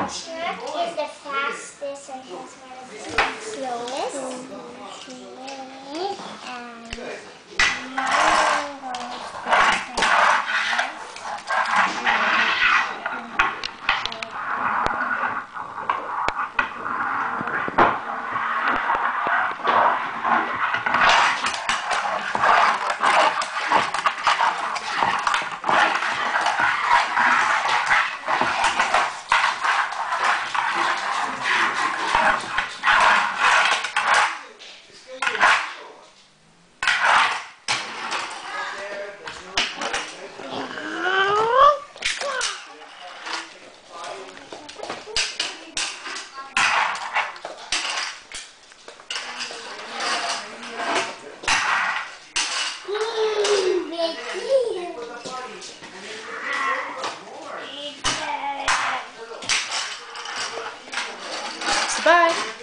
Shrek is the fastest and Transformer is the slowest. And Mario goes Bye.